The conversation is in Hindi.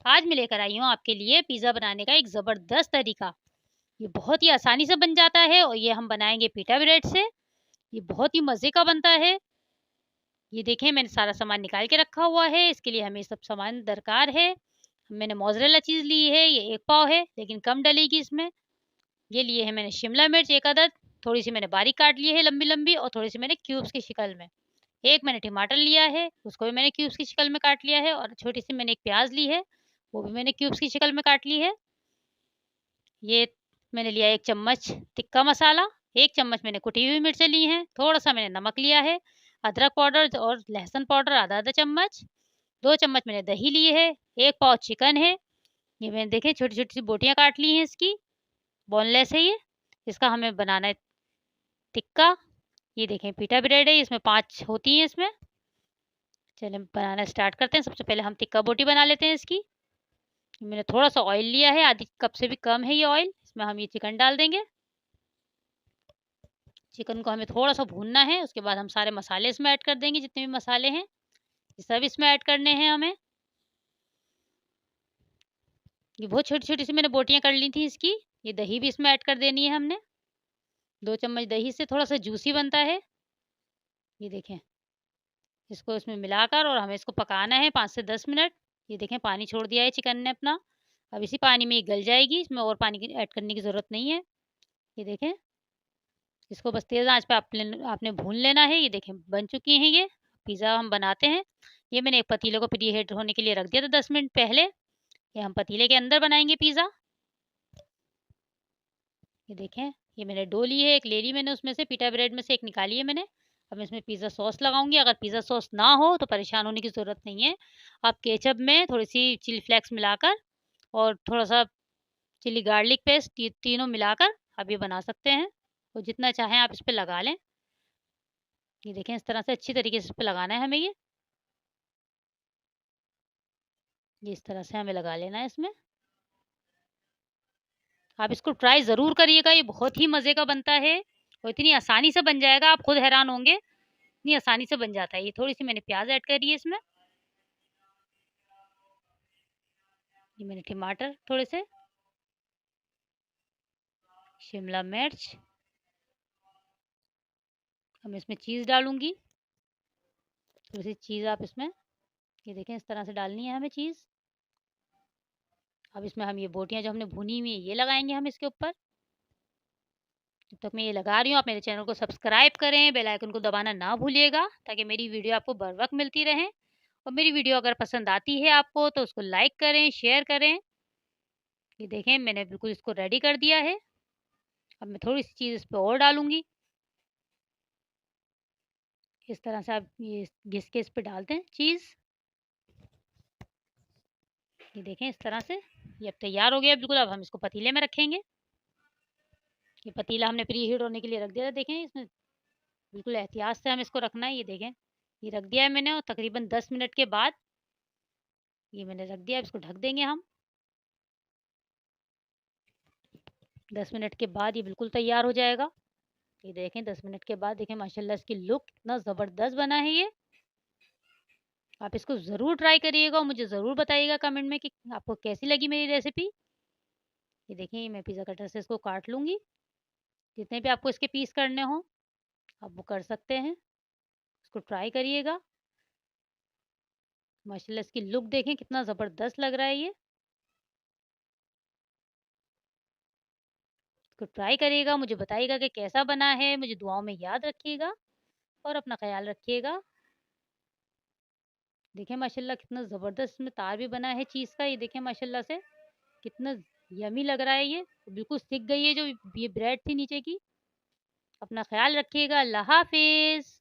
आज मैं लेकर आई हूँ आपके लिए पिज़्ज़ा बनाने का एक ज़बरदस्त तरीका। ये बहुत ही आसानी से बन जाता है और ये हम बनाएँगे पिटा ब्रेड से। ये बहुत ही मज़े का बनता है। ये देखें मैंने सारा सामान निकाल के रखा हुआ है, इसके लिए हमें सब सामान दरकार है। मैंने मोज़रेला चीज़ ली है, ये 1 पाव है लेकिन कम डलेगी इसमें। ये लिए है मैंने शिमला मिर्च 1 अदद, थोड़ी-सी मैंने बारीक काट ली है लंबी-लंबी और थोड़ी-सी मैंने क्यूब्स की शिकल में। 1 मैंने टमाटर लिया है, उसको भी मैंने क्यूब्स की शिकल में काट लिया है और छोटी-सी मैंने एक प्याज़ ली है, वो भी मैंने क्यूब्स की शिकल में काट ली है। ये मैंने लिया 1 चम्मच तिक्का मसाला, 1 चम्मच मैंने कुटी हुई मिर्चें ली हैं, थोड़ा-सा मैंने नमक लिया है, अदरक पाउडर और लहसुन पाउडर आधा-आधा चम्मच, 2 चम्मच मैंने दही ली है, 1 पाव चिकन है। ये मैंने देखिए छोटी-छोटी सी बोटियाँ काट ली हैं इसकी, बोनलेस है ये। इसका हमें बनाना है टिक्का। ये देखें पिटा ब्रेड है, इसमें 5 होती हैं इसमें। चलिए बनाना स्टार्ट करते हैं। सबसे पहले हम टिक्का बोटी बना लेते हैं इसकी। मैंने थोड़ा-सा ऑयल लिया है, आधी कप से भी कम है ये ऑयल। इसमें हम ये चिकन डाल देंगे। चिकन को हमें थोड़ा-सा भूनना है, उसके बाद हम सारे मसाले इसमें ऐड कर देंगे, जितने भी मसाले हैं, ये सब इसमें ऐड करने हैं हमें। ये बहुत छोटी-छोटी सी मैंने बोटियाँ कर ली थी इसकी। ये दही भी इसमें ऐड कर देनी है हमने। 2 चम्मच दही से थोड़ा-सा जूसी बनता है। ये देखें, इसको इसमें मिलाकर और हमें इसको पकाना है 5 से 10 मिनट। ये देखें पानी छोड़ दिया है चिकन ने अपना। अब इसी पानी में ये गल जाएगी, इसमें और पानी की ऐड करने की ज़रूरत नहीं है। ये देखें, इसको बस तेज़ आँच पे आपने भून लेना है। ये देखें बन चुकी हैं ये। पिज़्ज़ा हम बनाते हैं। ये मैंने एक पतीले को प्रीहीट होने के लिए रख दिया था 10 मिनट पहले। ये हम पतीले के अंदर बनाएँगे पिज़्ज़ा। ये देखें, ये मैंने डो ली है, एक ले ली मैंने उसमें से पिटा ब्रेड में से एक निकाली है मैंने। अब मैं इसमें पिज़्ज़ा सॉस लगाऊँगी। अगर पिज़्ज़ा सॉस ना हो तो परेशान होने की ज़रूरत नहीं है। आप केचअप में थोड़ी-सी चिली फ्लेक्स मिलाकर और थोड़ा-सा चिली गार्लिक पेस्ट, ये तीनों मिलाकर आप ये बना सकते हैं और जितना चाहें आप इस पे लगा लें। ये देखें इस तरह से अच्छी तरीके से इस पे लगाना है हमें ये इस तरह से हमें लगा लेना है इसमें। आप इसको ट्राई ज़रूर करिएगा, ये बहुत ही मज़े का बनता है और इतनी आसानी से बन जाएगा, आप खुद हैरान होंगे, इतनी आसानी से बन जाता है। ये थोड़ी-सी मैंने प्याज़ ऐड करी है इसमें। ये मैंने टमाटर थोड़े से, शिमला मिर्च, अब मैं इसमें चीज़ डालूँगी। थोड़ी-सी चीज़ आप इसमें ये देखें इस तरह से डालनी है हमें चीज़। अब इसमें हम ये बोटियाँ जो हमने भुनी हुई हैं, ये लगाएँगे हम इसके ऊपर। जब तक मैं ये लगा रही हूँ, आप मेरे चैनल को सब्सक्राइब करें, बेल आइकन को दबाना ना भूलिएगा, ताकि मेरी वीडियो आपको बर वक़्त मिलती रहे और मेरी वीडियो अगर पसंद आती है आपको, तो उसको लाइक करें, शेयर करें। ये देखें मैंने बिल्कुल इसको रेडी कर दिया है। अब मैं थोड़ी-सी चीज़ इस पे और डालूँगी। इस तरह से आप ये घिस के इस पे डालते हैं चीज़। ये देखें इस तरह से, ये अब तैयार हो गया बिल्कुल। अब हम इसको पतीले में रखेंगे। ये पतीला हमने प्री हीट होने के लिए रख दिया था। देखें इसमें बिल्कुल एहतियात से हमें इसको रखना है। ये देखें, ये रख दिया है मैंने और तकरीबन 10 मिनट के बाद ये मैंने रख दिया। अब इसको ढक देंगे हम। 10 मिनट के बाद ये बिल्कुल तैयार हो जाएगा। ये देखें 10 मिनट के बाद देखें माशाल्लाह इसकी लुक कितना ज़बरदस्त बना है ये। आप इसको ज़रूर ट्राई करिएगा और मुझे ज़रूर बताइएगा कमेंट में कि आपको कैसी लगी मेरी रेसिपी। ये देखिए मैं पिज़्ज़ा कटर से इसको काट लूँगी। जितने भी आपको इसके पीस करने हों, आप वो कर सकते हैं। इसको ट्राई करिएगा। माशाल्लाह इसकी लुक देखें कितना ज़बरदस्त लग रहा है ये। इसको ट्राई करिएगा, मुझे बताइएगा कि कैसा बना है। मुझे दुआओं में याद रखिएगा और अपना ख़्याल रखिएगा। देखें माशाल्लाह कितना ज़बरदस्त इसमें तार भी बना है चीज़ का। ये देखें माशाल्लाह से कितना यम्मी लग रहा है ये। बिल्कुल सिक गई है जो ये ब्रेड थी नीचे की। अपना ख़्याल रखिएगा। अल्लाह हाफ़िज़।